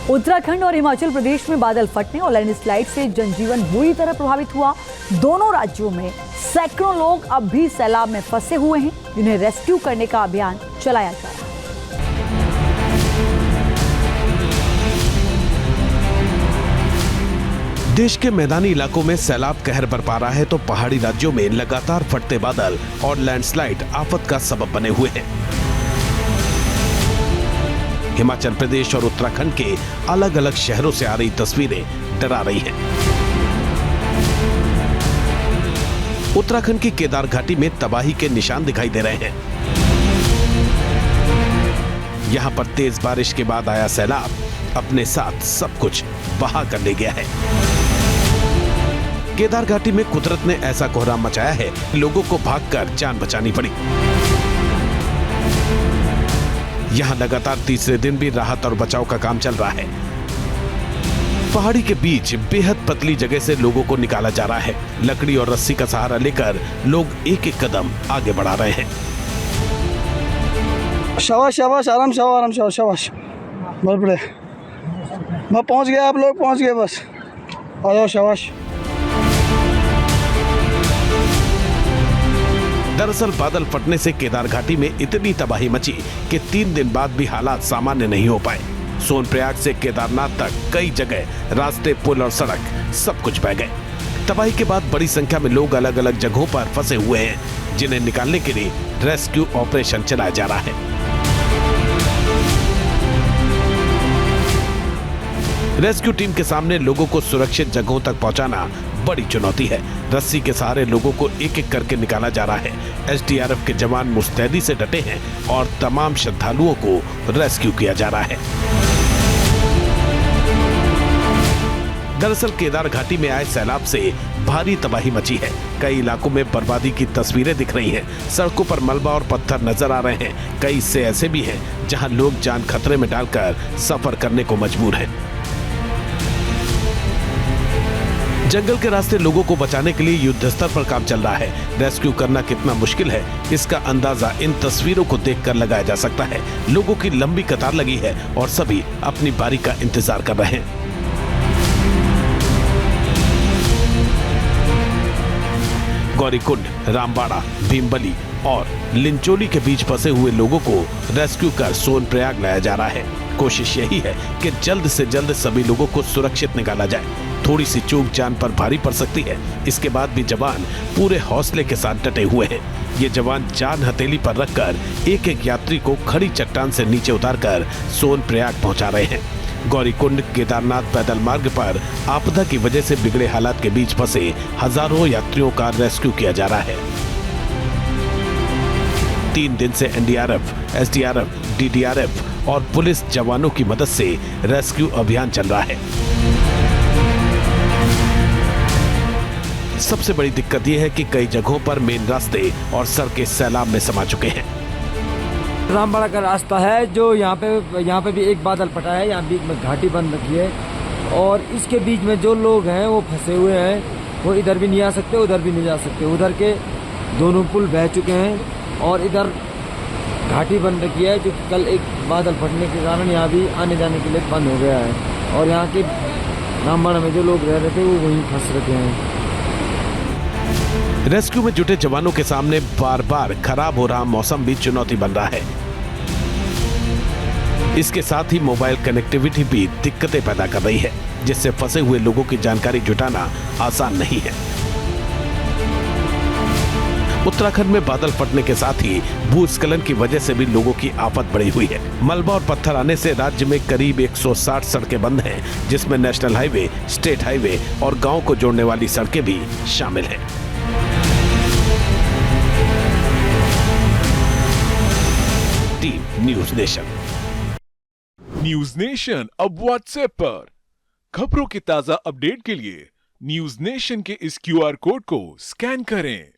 उत्तराखंड और हिमाचल प्रदेश में बादल फटने और लैंडस्लाइड से जनजीवन बुरी तरह प्रभावित हुआ। दोनों राज्यों में सैकड़ों लोग अब भी सैलाब में फंसे हुए हैं, जिन्हें रेस्क्यू करने का अभियान चलाया जा रहा है। देश के मैदानी इलाकों में सैलाब कहर बरपा रहा है तो पहाड़ी राज्यों में लगातार फटते बादल और लैंडस्लाइड आफत का सबब बने हुए हैं। हिमाचल प्रदेश और उत्तराखंड के अलग अलग शहरों से आ रही तस्वीरें डरा रही हैं। उत्तराखंड की केदार घाटी में तबाही के निशान दिखाई दे रहे हैं। यहां पर तेज बारिश के बाद आया सैलाब अपने साथ सब कुछ बहा कर ले गया है। केदार घाटी में कुदरत ने ऐसा कोहराम मचाया है, लोगों को भागकर जान बचानी पड़ी। यहां लगातार तीसरे दिन भी राहत और बचाव का काम चल रहा है। पहाड़ी के बीच बेहद पतली जगह से लोगों को निकाला जा रहा है। लकड़ी और रस्सी का सहारा लेकर लोग एक एक कदम आगे बढ़ा रहे हैं। शाबाश शाबाश, आराम शाबाश शाबाश, बहुत बड़े, मैं पहुंच गया, आप लोग पहुंच गए, बस आ जाओ, शाबाश। दरअसल बादल फटने से केदार घाटी में इतनी तबाही मची कि 3 दिन बाद भी हालात सामान्य नहीं हो पाए। सोनप्रयाग से केदारनाथ तक कई जगह रास्ते, पुल और सड़क सब कुछ बह गए। तबाही के बाद बड़ी संख्या में लोग अलग अलग जगहों पर फंसे हुए हैं, जिन्हें निकालने के लिए रेस्क्यू ऑपरेशन चलाया जा रहा है। रेस्क्यू टीम के सामने लोगों को सुरक्षित जगहों तक पहुंचाना बड़ी चुनौती है। रस्सी के सहारे लोगों को एक एक करके निकाला जा रहा है। एसडीआरएफ के जवान मुस्तैदी से डटे हैं और तमाम श्रद्धालुओं को रेस्क्यू किया जा रहा है। दरअसल केदार घाटी में आए सैलाब से भारी तबाही मची है। कई इलाकों में बर्बादी की तस्वीरें दिख रही हैं। सड़कों पर मलबा और पत्थर नजर आ रहे हैं। कई हिस्से ऐसे भी हैं जहां लोग जान खतरे में डालकर सफर करने को मजबूर हैं। जंगल के रास्ते लोगों को बचाने के लिए युद्ध स्तर पर काम चल रहा है। रेस्क्यू करना कितना मुश्किल है, इसका अंदाजा इन तस्वीरों को देखकर लगाया जा सकता है। लोगों की लंबी कतार लगी है और सभी अपनी बारी का इंतजार कर रहे हैं। गौरीकुंड, रामबाड़ा, भीमबली और लिंचोली के बीच फंसे हुए लोगों को रेस्क्यू कर सोनप्रयाग लाया जा रहा है। कोशिश यही है कि जल्द से जल्द सभी लोगों को सुरक्षित निकाला जाए। थोड़ी सी चूक जान पर भारी पड़ सकती है। इसके बाद भी जवान पूरे हौसले के साथ डटे हुए हैं। ये जवान जान हथेली पर रखकर एक एक यात्री को खड़ी चट्टान से नीचे उतारकर सोनप्रयाग पहुंचा रहे हैं। गौरीकुंड केदारनाथ पैदल मार्ग पर आपदा की वजह से बिगड़े हालात के बीच फंसे हजारों यात्रियों का रेस्क्यू किया जा रहा है। 3 दिन से एनडीआरएफ, एसडीआरएफ, डीडीआरएफ और पुलिस जवानों की मदद से रेस्क्यू अभियान चल रहा है। सबसे बड़ी दिक्कत यह है कि कई जगहों पर मेन रास्ते और सड़कें सैलाब में समा चुके हैं। रामबाड़ा का रास्ता है जो यहाँ पे भी एक बादल फटा है, यहाँ बीच में घाटी बन रखी है और इसके बीच में जो लोग हैं वो फंसे हुए हैं। वो इधर भी नहीं आ सकते, उधर भी नहीं जा सकते। उधर के दोनों पुल बह चुके हैं और इधर घाटी बन रखी है जो कल एक बादल फटने के कारण यहाँ भी आने जाने के लिए बंद हो गया है और यहाँ के रामबाड़ा में जो लोग रह रहे थे वो वहीं फंस रखे हैं। रेस्क्यू में जुटे जवानों के सामने बार बार खराब हो रहा मौसम भी चुनौती बन रहा है। इसके साथ ही मोबाइल कनेक्टिविटी भी दिक्कतें पैदा कर रही है, जिससे फंसे हुए लोगों की जानकारी जुटाना आसान नहीं है। उत्तराखंड में बादल फटने के साथ ही भूस्खलन की वजह से भी लोगों की आफत बढ़ी हुई है। मलबा और पत्थर आने से राज्य में करीब 160 सड़कें बंद हैं, जिसमें नेशनल हाईवे, स्टेट हाईवे और गांव को जोड़ने वाली सड़कें भी शामिल हैं। Team news nation. News nation अब व्हाट्सएप पर खबरों की ताजा अपडेट के लिए न्यूज नेशन के इस क्यूआर कोड को स्कैन करें।